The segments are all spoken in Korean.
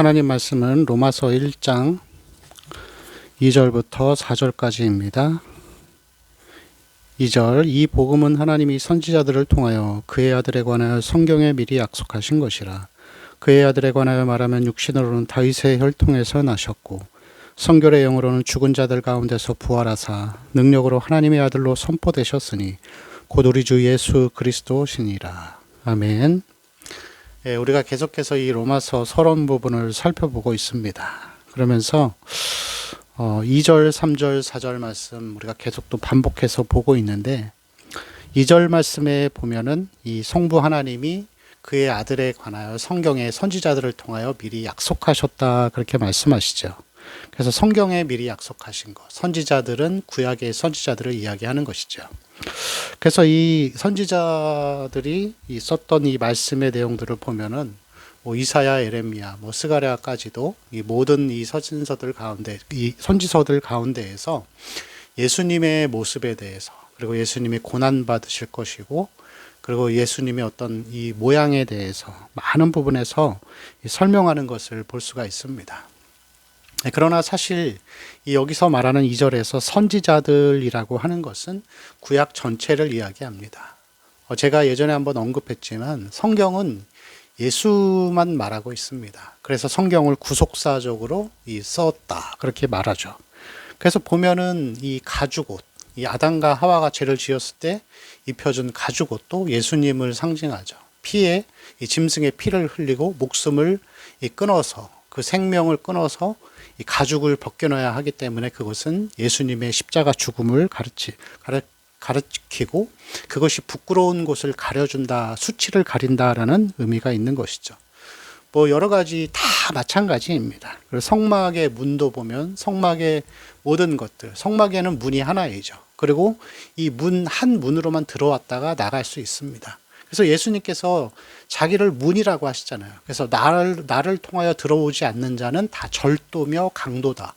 하나님 말씀은 로마서 1장 2절부터 4절까지입니다. 2절, 이 복음은 하나님이 선지자들을 통하여 그의 아들에 관하여 성경에 미리 약속하신 것이라. 그의 아들에 관하여 말하면 육신으로는 다윗의 혈통에서 나셨고 성결의 영으로는 죽은 자들 가운데서 부활하사 능력으로 하나님의 아들로 선포되셨으니 곧 우리 주 예수 그리스도시니라. 아멘. 우리가 계속해서 이 로마서 서론 부분을 살펴보고 있습니다. 그러면서 2절, 3절, 4절 말씀 우리가 계속 또 반복해서 보고 있는데 2절 말씀에 보면은 이 성부 하나님이 그의 아들에 관하여 성경의 선지자들을 통하여 미리 약속하셨다 그렇게 말씀하시죠. 그래서 성경에 미리 약속하신 것, 선지자들은 구약의 선지자들을 이야기하는 것이죠. 그래서 이 선지자들이 썼던 이 말씀의 내용들을 보면은 이사야, 에레미야, 스가랴까지도 이 모든 이 서신서들 가운데, 이 선지서들 가운데에서 예수님의 모습에 대해서, 그리고 예수님이 고난 받으실 것이고, 그리고 예수님의 어떤 이 모양에 대해서 많은 부분에서 설명하는 것을 볼 수가 있습니다. 그러나 사실 여기서 말하는 2절에서 선지자들이라고 하는 것은 구약 전체를 이야기합니다. 제가 예전에 한번 언급했지만 성경은 예수만 말하고 있습니다. 그래서 성경을 구속사적으로 썼다 그렇게 말하죠. 그래서 보면은 이 가죽옷, 이 아담과 하와가 죄를 지었을 때 입혀준 가죽옷도 예수님을 상징하죠. 피에 이 짐승의 피를 흘리고 목숨을 끊어서 그 생명을 끊어서 이 가죽을 벗겨놔야 하기 때문에 그것은 예수님의 십자가 죽음을 가르치고 그것이 부끄러운 곳을 가려준다, 수치를 가린다라는 의미가 있는 것이죠. 여러 가지 다 마찬가지입니다. 그리고 성막의 문도 보면 성막의 모든 것들, 성막에는 문이 하나이죠. 그리고 이 문 한 문으로만 들어왔다가 나갈 수 있습니다. 그래서 예수님께서 자기를 문이라고 하시잖아요. 그래서 나를 통하여 들어오지 않는 자는 다 절도며 강도다.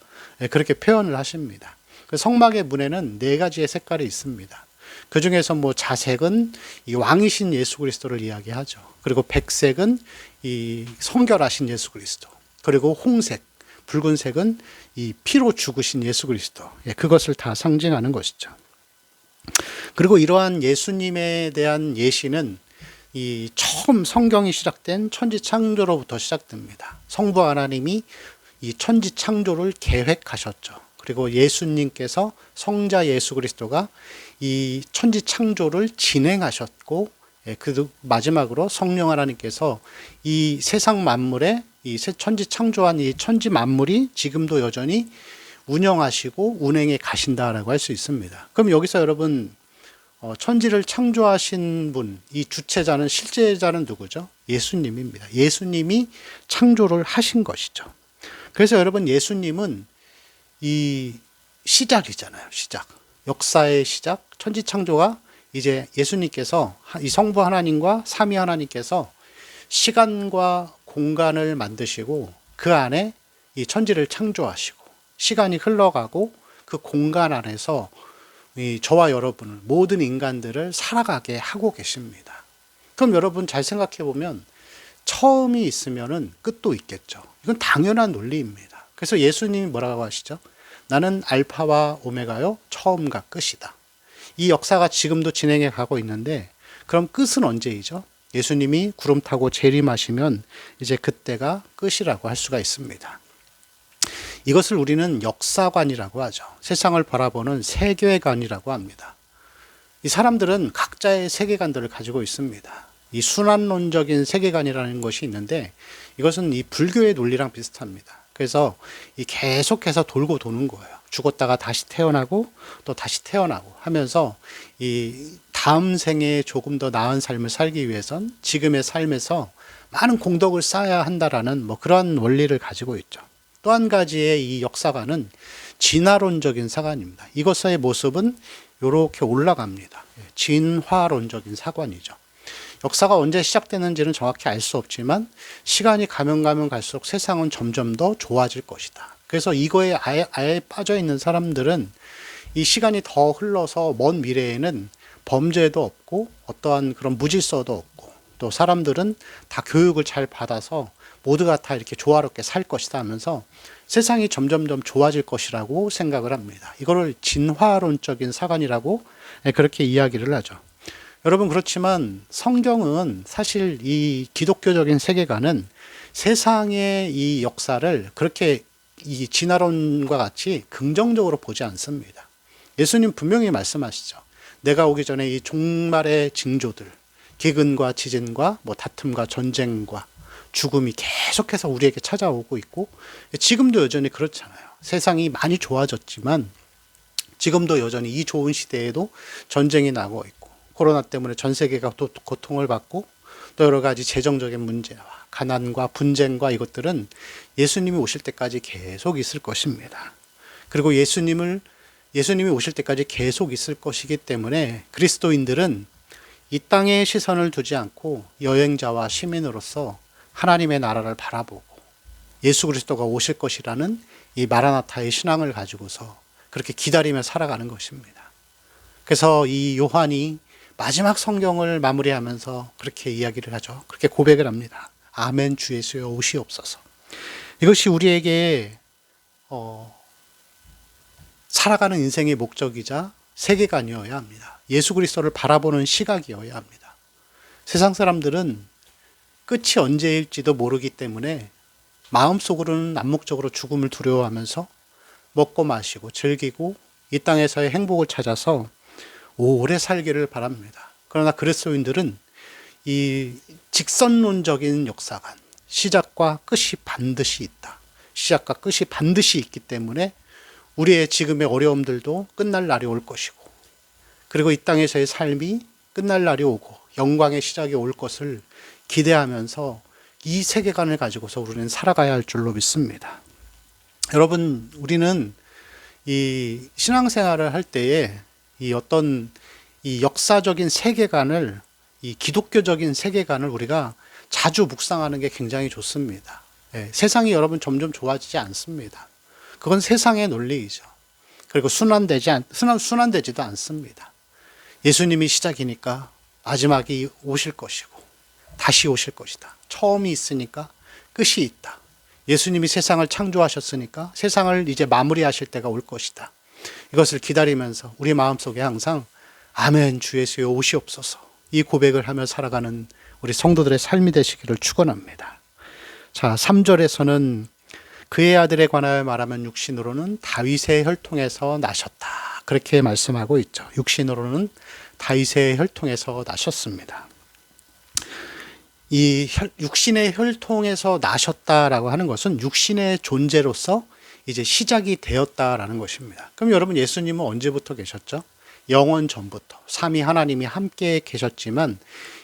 그렇게 표현을 하십니다. 성막의 문에는 4가지의 색깔이 있습니다. 그 중에서 자색은 이 왕이신 예수 그리스도를 이야기하죠. 그리고 백색은 이 성결하신 예수 그리스도. 그리고 홍색, 붉은색은 이 피로 죽으신 예수 그리스도. 그것을 다 상징하는 것이죠. 그리고 이러한 예수님에 대한 예시는 이 처음 성경이 시작된 천지 창조로부터 시작됩니다. 성부 하나님이 이 천지 창조를 계획하셨죠. 그리고 예수님께서 성자 예수 그리스도가 이 천지 창조를 진행하셨고, 그 마지막으로 성령 하나님께서 이 세상 만물에 이 천지 창조한 이 천지 만물이 지금도 여전히 운영하시고 운행해 가신다라고 할 수 있습니다. 그럼 여기서 여러분 천지를 창조하신 분, 이 주체자는 실제자는 누구죠? 예수님입니다. 예수님이 창조를 하신 것이죠. 그래서 여러분 예수님은 이 시작이잖아요. 시작. 역사의 시작. 천지 창조가 이제 예수님께서 이 성부 하나님과 삼위 하나님께서 시간과 공간을 만드시고 그 안에 이 천지를 창조하시고 시간이 흘러가고 그 공간 안에서 이 저와 여러분을 모든 인간들을 살아가게 하고 계십니다. 그럼 여러분 잘 생각해 보면 처음이 있으면은 끝도 있겠죠. 이건 당연한 논리입니다. 그래서 예수님이 뭐라고 하시죠? 나는 알파와 오메가요, 처음과 끝이다. 이 역사가 지금도 진행해 가고 있는데 그럼 끝은 언제이죠? 예수님이 구름 타고 재림하시면 이제 그때가 끝이라고 할 수가 있습니다. 이것을 우리는 역사관이라고 하죠. 세상을 바라보는 세계관이라고 합니다. 이 사람들은 각자의 세계관들을 가지고 있습니다. 이 순환론적인 세계관이라는 것이 있는데 이것은 이 불교의 논리랑 비슷합니다. 그래서 이 계속해서 돌고 도는 거예요. 죽었다가 다시 태어나고 또 다시 태어나고 하면서 이 다음 생에 조금 더 나은 삶을 살기 위해선 지금의 삶에서 많은 공덕을 쌓아야 한다라는 그러한 원리를 가지고 있죠. 또 한 가지의 이 역사관은 진화론적인 사관입니다. 이것의 모습은 이렇게 올라갑니다. 진화론적인 사관이죠. 역사가 언제 시작되는지는 정확히 알 수 없지만 시간이 가면 갈수록 세상은 점점 더 좋아질 것이다. 그래서 이거에 아예 빠져 있는 사람들은 이 시간이 더 흘러서 먼 미래에는 범죄도 없고 어떠한 그런 무질서도 없고 또 사람들은 다 교육을 잘 받아서 모두가 다 이렇게 조화롭게 살 것이다 하면서 세상이 점점점 좋아질 것이라고 생각을 합니다. 이거를 진화론적인 사관이라고 그렇게 이야기를 하죠. 여러분, 그렇지만 성경은 사실 이 기독교적인 세계관은 세상의 이 역사를 그렇게 이 진화론과 같이 긍정적으로 보지 않습니다. 예수님 분명히 말씀하시죠. 내가 오기 전에 이 종말의 징조들, 기근과 지진과 뭐 다툼과 전쟁과 죽음이 계속해서 우리에게 찾아오고 있고, 지금도 여전히 그렇잖아요. 세상이 많이 좋아졌지만 지금도 여전히 이 좋은 시대에도 전쟁이 나고 있고, 코로나 때문에 전 세계가 또 고통을 받고, 또 여러 가지 재정적인 문제와 가난과 분쟁과 이것들은 예수님이 오실 때까지 계속 있을 것입니다. 그리고 예수님이 오실 때까지 계속 있을 것이기 때문에 그리스도인들은 이 땅에 시선을 두지 않고 여행자와 시민으로서 하나님의 나라를 바라보고 예수 그리스도가 오실 것이라는 이 마라나타의 신앙을 가지고서 그렇게 기다리며 살아가는 것입니다. 그래서 이 요한이 마지막 성경을 마무리하면서 그렇게 이야기를 하죠. 그렇게 고백을 합니다. 아멘, 주 예수여 오시옵소서. 이것이 우리에게 살아가는 인생의 목적이자 세계관이어야 합니다. 예수 그리스도를 바라보는 시각이어야 합니다. 세상 사람들은 끝이 언제일지도 모르기 때문에 마음속으로는 암묵적으로 죽음을 두려워하면서 먹고 마시고 즐기고 이 땅에서의 행복을 찾아서 오래 살기를 바랍니다. 그러나 그리스도인들은 이 직선론적인 역사관, 시작과 끝이 반드시 있다. 시작과 끝이 반드시 있기 때문에 우리의 지금의 어려움들도 끝날 날이 올 것이고, 그리고 이 땅에서의 삶이 끝날 날이 오고 영광의 시작이 올 것을 기대하면서 이 세계관을 가지고서 우리는 살아가야 할 줄로 믿습니다. 여러분, 우리는 이 신앙생활을 할 때에 이 어떤 이 역사적인 세계관을, 이 기독교적인 세계관을 우리가 자주 묵상하는 게 굉장히 좋습니다. 세상이 여러분 점점 좋아지지 않습니다. 그건 세상의 논리이죠. 그리고 순환되지도 않습니다. 예수님이 시작이니까 마지막이 오실 것이고 다시 오실 것이다. 처음이 있으니까 끝이 있다. 예수님이 세상을 창조하셨으니까 세상을 이제 마무리하실 때가 올 것이다. 이것을 기다리면서 우리 마음속에 항상 아멘, 주 예수여 오시옵소서, 이 고백을 하며 살아가는 우리 성도들의 삶이 되시기를 축원합니다. 자, 3절에서는 그의 아들에 관하여 말하면 육신으로는 다윗의 혈통에서 나셨다. 그렇게 말씀하고 있죠. 육신으로는 다윗의 혈통에서 나셨습니다. 이 육신의 혈통에서 나셨다라고 하는 것은 육신의 존재로서 이제 시작이 되었다라는 것입니다. 그럼 여러분, 예수님은 언제부터 계셨죠? 영원 전부터 삼위 하나님이 함께 계셨지만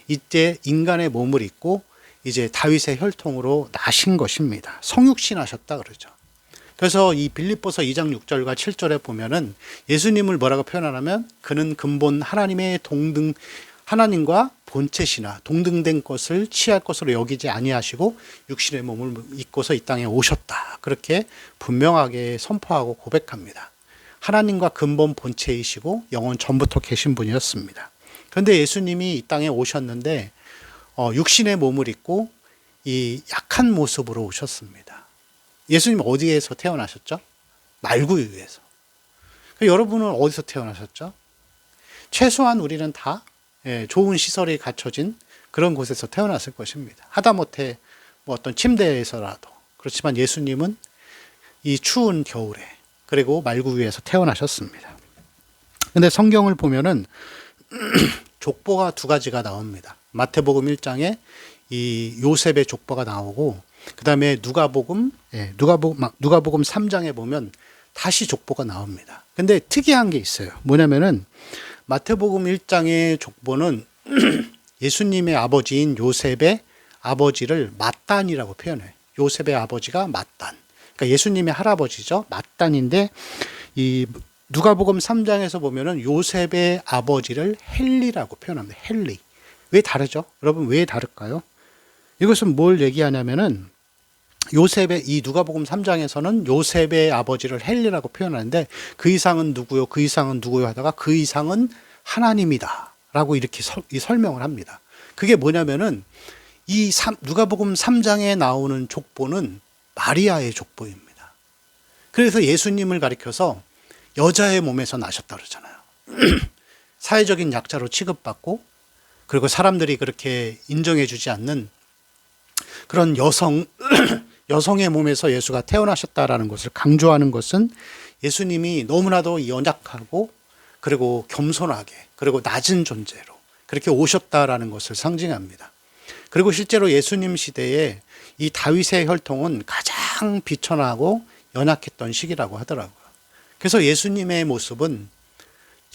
이때 인간의 몸을 입고 이제 다윗의 혈통으로 나신 것입니다. 성육신하셨다 그러죠. 그래서 이 빌립보서 2장 6절과 7절에 보면은 예수님을 뭐라고 표현하냐면 그는 근본 하나님의 하나님과 본체시나 동등된 것을 취할 것으로 여기지 아니하시고 육신의 몸을 입고서 이 땅에 오셨다. 그렇게 분명하게 선포하고 고백합니다. 하나님과 근본 본체이시고 영원 전부터 계신 분이었습니다. 그런데 예수님이 이 땅에 오셨는데 육신의 몸을 입고 이 약한 모습으로 오셨습니다. 예수님 어디에서 태어나셨죠? 말구유에서. 여러분은 어디서 태어나셨죠? 최소한 우리는 다 좋은 시설이 갖춰진 그런 곳에서 태어났을 것입니다. 하다못해 뭐 어떤 침대에서라도. 그렇지만 예수님은 이 추운 겨울에 그리고 말구유에서 태어나셨습니다. 근데 성경을 보면은 족보가 두 가지가 나옵니다. 마태복음 1장에 이 요셉의 족보가 나오고, 그 다음에 누가복음 3장에 보면 다시 족보가 나옵니다. 근데 특이한 게 있어요. 뭐냐면은 마태복음 1장의 족보는 예수님의 아버지인 요셉의 아버지를 맏단이라고 표현해요. 요셉의 아버지가 맏단. 그러니까 예수님의 할아버지죠. 맏단인데 이 누가복음 3장에서 보면은 요셉의 아버지를 헬리라고 표현합니다. 헬리. 왜 다르죠? 여러분, 왜 다를까요? 이것은 뭘 얘기하냐면은 요셉의 이 누가복음 3장에서는 요셉의 아버지를 헬리라고 표현하는데 그 이상은 누구요? 그 이상은 누구요? 하다가 그 이상은 하나님이다 라고 이렇게 설명을 합니다. 그게 뭐냐면은 누가복음 3장에 나오는 족보는 마리아의 족보입니다. 그래서 예수님을 가리켜서 여자의 몸에서 나셨다 그러잖아요. 사회적인 약자로 취급받고, 그리고 사람들이 그렇게 인정해 주지 않는 그런 여성의 몸에서 예수가 태어나셨다라는 것을 강조하는 것은 예수님이 너무나도 연약하고, 그리고 겸손하게, 그리고 낮은 존재로 그렇게 오셨다라는 것을 상징합니다. 그리고 실제로 예수님 시대에 이 다윗의 혈통은 가장 비천하고 연약했던 시기라고 하더라고요. 그래서 예수님의 모습은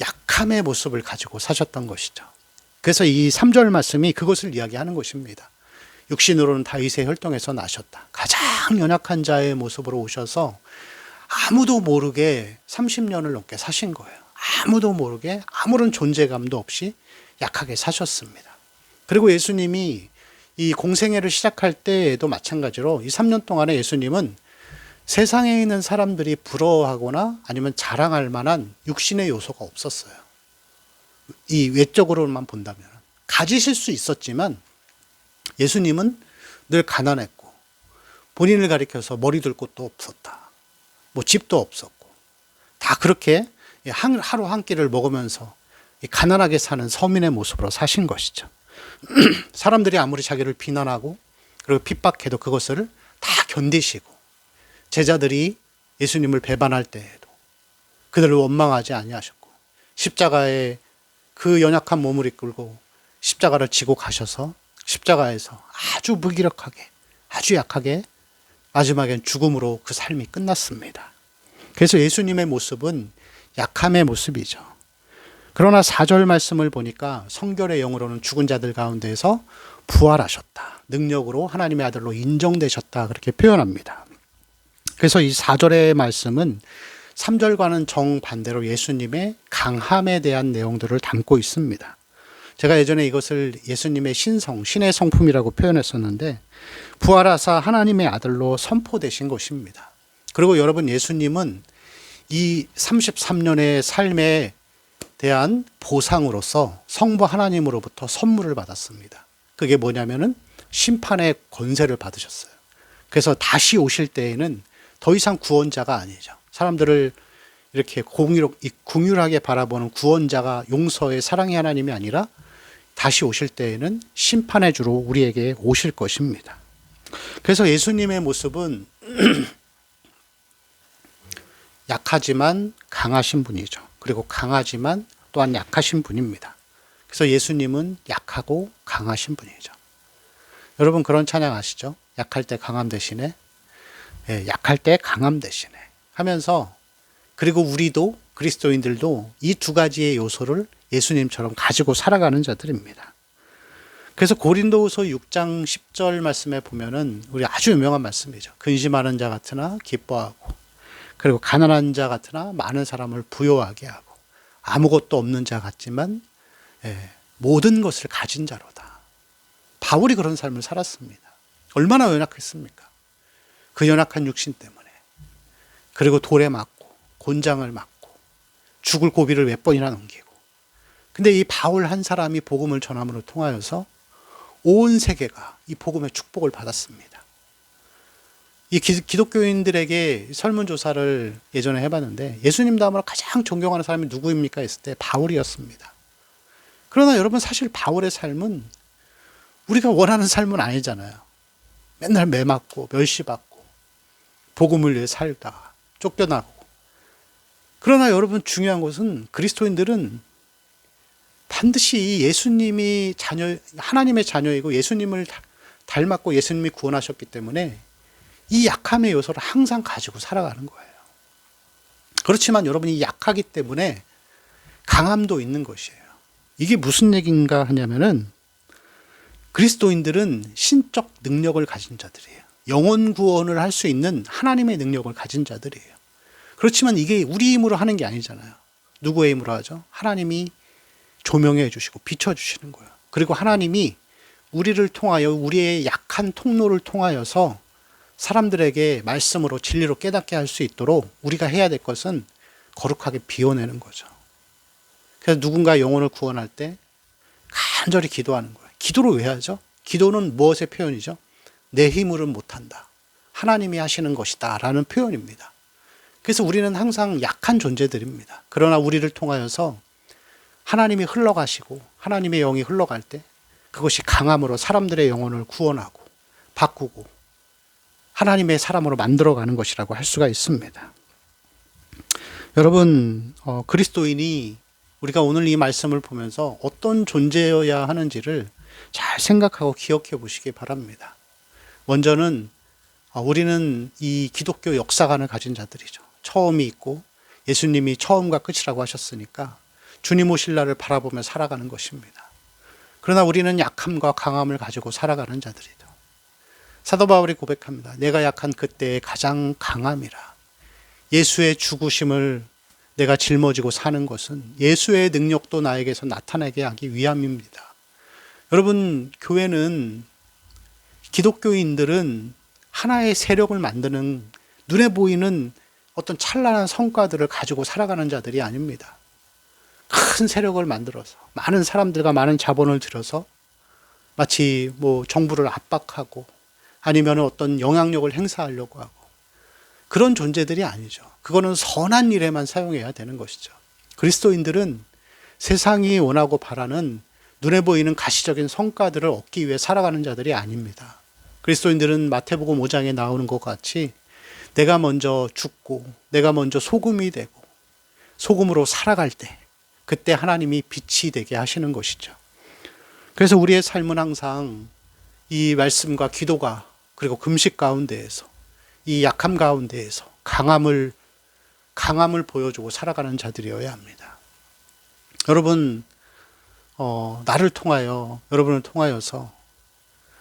약함의 모습을 가지고 사셨던 것이죠. 그래서 이 3절 말씀이 그것을 이야기하는 것입니다. 육신으로는 다윗의 혈통에서 나셨다. 가장 연약한 자의 모습으로 오셔서 아무도 모르게 30년을 넘게 사신 거예요. 아무도 모르게 아무런 존재감도 없이 약하게 사셨습니다. 그리고 예수님이 이 공생애를 시작할 때에도 마찬가지로 이 3년 동안에 예수님은 세상에 있는 사람들이 부러워하거나 아니면 자랑할 만한 육신의 요소가 없었어요. 이 외적으로만 본다면. 가지실 수 있었지만 예수님은 늘 가난했고, 본인을 가리켜서 머리 둘 곳도 없었다. 뭐 집도 없었고, 다 그렇게 하루 한 끼를 먹으면서 가난하게 사는 서민의 모습으로 사신 것이죠. 사람들이 아무리 자기를 비난하고 그리고 핍박해도 그것을 다 견디시고, 제자들이 예수님을 배반할 때에도 그들을 원망하지 아니하셨고, 십자가에 그 연약한 몸을 이끌고 십자가를 지고 가셔서 십자가에서 아주 무기력하게, 아주 약하게 마지막엔 죽음으로 그 삶이 끝났습니다. 그래서 예수님의 모습은 약함의 모습이죠. 그러나 4절 말씀을 보니까 성결의 영으로는 죽은 자들 가운데에서 부활하셨다. 능력으로 하나님의 아들로 인정되셨다. 그렇게 표현합니다. 그래서 이 4절의 말씀은 3절과는 정반대로 예수님의 강함에 대한 내용들을 담고 있습니다. 제가 예전에 이것을 예수님의 신의 성품이라고 표현했었는데, 부활하사 하나님의 아들로 선포되신 것입니다. 그리고 여러분, 예수님은 이 33년의 삶에 대한 보상으로서 성부 하나님으로부터 선물을 받았습니다. 그게 뭐냐면은 심판의 권세를 받으셨어요. 그래서 다시 오실 때에는 더 이상 구원자가 아니죠. 사람들을 이렇게 궁휼하게 바라보는 구원자가, 용서의 사랑의 하나님이 아니라 다시 오실 때에는 심판의 주로 우리에게 오실 것입니다. 그래서 예수님의 모습은 약하지만 강하신 분이죠. 그리고 강하지만 또한 약하신 분입니다. 그래서 예수님은 약하고 강하신 분이죠. 여러분, 그런 찬양 아시죠? 약할 때 강함 대신에, 약할 때 강함 대신에 하면서, 그리고 우리도, 그리스도인들도 이 두 가지의 요소를 예수님처럼 가지고 살아가는 자들입니다. 그래서 고린도후서 6장 10절 말씀에 보면은 우리 아주 유명한 말씀이죠. 근심하는 자 같으나 기뻐하고, 그리고 가난한 자 같으나 많은 사람을 부요하게 하고, 아무것도 없는 자 같지만 모든 것을 가진 자로다. 바울이 그런 삶을 살았습니다. 얼마나 연약했습니까? 그 연약한 육신 때문에. 그리고 돌에 맞고 곤장을 맞고 죽을 고비를 몇 번이나 넘기고. 근데 이 바울 한 사람이 복음을 전함으로 통하여서 온 세계가 이 복음의 축복을 받았습니다. 이 기독교인들에게 설문조사를 예전에 해봤는데, 예수님 다음으로 가장 존경하는 사람이 누구입니까 했을 때 바울이었습니다. 그러나 여러분, 사실 바울의 삶은 우리가 원하는 삶은 아니잖아요. 맨날 매맞고 멸시받고 복음을 위해 살다가 쫓겨나고. 그러나 여러분, 중요한 것은 그리스도인들은 반드시 예수님이 하나님의 자녀이고 예수님을 닮았고 예수님이 구원하셨기 때문에 이 약함의 요소를 항상 가지고 살아가는 거예요. 그렇지만 여러분이 약하기 때문에 강함도 있는 것이에요. 이게 무슨 얘기인가 하냐면은, 그리스도인들은 신적 능력을 가진 자들이에요. 영혼 구원을 할 수 있는 하나님의 능력을 가진 자들이에요. 그렇지만 이게 우리 힘으로 하는 게 아니잖아요. 누구의 힘으로 하죠? 하나님이 조명해 주시고 비춰주시는 거예요. 그리고 하나님이 우리를 통하여, 우리의 약한 통로를 통하여서 사람들에게 말씀으로 진리로 깨닫게 할 수 있도록 우리가 해야 될 것은 거룩하게 비워내는 거죠. 그래서 누군가 영혼을 구원할 때 간절히 기도하는 거예요. 기도를 왜 하죠? 기도는 무엇의 표현이죠? 내 힘으로는 못한다. 하나님이 하시는 것이다 라는 표현입니다. 그래서 우리는 항상 약한 존재들입니다. 그러나 우리를 통하여서 하나님이 흘러가시고 하나님의 영이 흘러갈 때 그것이 강함으로 사람들의 영혼을 구원하고 바꾸고 하나님의 사람으로 만들어가는 것이라고 할 수가 있습니다. 여러분, 그리스도인이 우리가 오늘 이 말씀을 보면서 어떤 존재여야 하는지를 잘 생각하고 기억해 보시기 바랍니다. 먼저는 우리는 이 기독교 역사관을 가진 자들이죠. 처음이 있고 예수님이 처음과 끝이라고 하셨으니까 주님 오실 날을 바라보며 살아가는 것입니다. 그러나 우리는 약함과 강함을 가지고 살아가는 자들이죠. 사도 바울이 고백합니다. 내가 약한 그때의 가장 강함이라. 예수의 죽으심을 내가 짊어지고 사는 것은 예수의 능력도 나에게서 나타나게 하기 위함입니다. 여러분, 교회는, 기독교인들은 하나의 세력을 만드는 눈에 보이는 어떤 찬란한 성과들을 가지고 살아가는 자들이 아닙니다. 큰 세력을 만들어서 많은 사람들과 많은 자본을 들여서 마치 정부를 압박하고 아니면 어떤 영향력을 행사하려고 하고 그런 존재들이 아니죠. 그거는 선한 일에만 사용해야 되는 것이죠. 그리스도인들은 세상이 원하고 바라는 눈에 보이는 가시적인 성과들을 얻기 위해 살아가는 자들이 아닙니다. 그리스도인들은 마태복음 5장에 나오는 것 같이 내가 먼저 죽고 내가 먼저 소금이 되고 소금으로 살아갈 때 그때 하나님이 빛이 되게 하시는 것이죠. 그래서 우리의 삶은 항상 이 말씀과 기도가 그리고 금식 가운데에서 이 약함 가운데에서 강함을 보여주고 살아가는 자들이어야 합니다. 여러분, 나를 통하여 여러분을 통하여서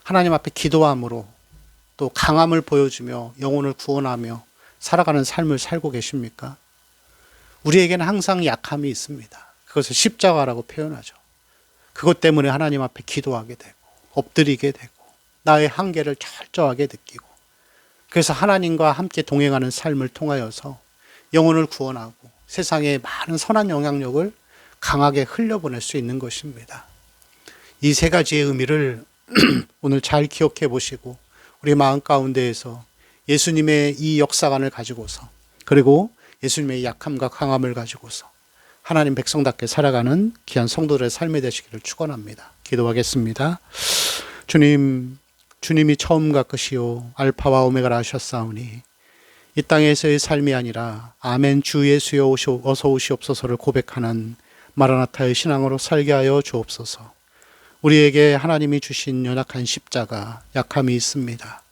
하나님 앞에 기도함으로 또 강함을 보여주며 영혼을 구원하며 살아가는 삶을 살고 계십니까? 우리에게는 항상 약함이 있습니다. 그것을 십자가라고 표현하죠. 그것 때문에 하나님 앞에 기도하게 되고 엎드리게 되고 나의 한계를 철저하게 느끼고 그래서 하나님과 함께 동행하는 삶을 통하여서 영혼을 구원하고 세상에 많은 선한 영향력을 강하게 흘려보낼 수 있는 것입니다. 이 세 가지의 의미를 오늘 잘 기억해 보시고 우리 마음 가운데에서 예수님의 이 역사관을 가지고서 그리고 예수님의 약함과 강함을 가지고서 하나님 백성답게 살아가는 귀한 성도들의 삶이 되시기를 축원합니다. 기도하겠습니다. 주님이 처음과 끝이요 알파와 오메가라 하셨사오니 이 땅에서의 삶이 아니라 아멘 주 예수여 어서 오시옵소서를 고백하는 마라나타의 신앙으로 살게 하여 주옵소서. 우리에게 하나님이 주신 연약한 십자가, 약함이 있습니다.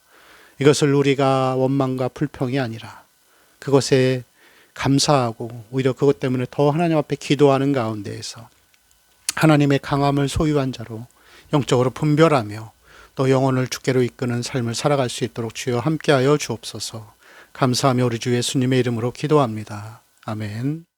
이것을 우리가 원망과 불평이 아니라 그것에 감사하고 오히려 그것 때문에 더 하나님 앞에 기도하는 가운데에서 하나님의 강함을 소유한 자로 영적으로 분별하며 또 영혼을 주께로 이끄는 삶을 살아갈 수 있도록 주여 함께하여 주옵소서. 감사하며 우리 주 예수님의 이름으로 기도합니다. 아멘.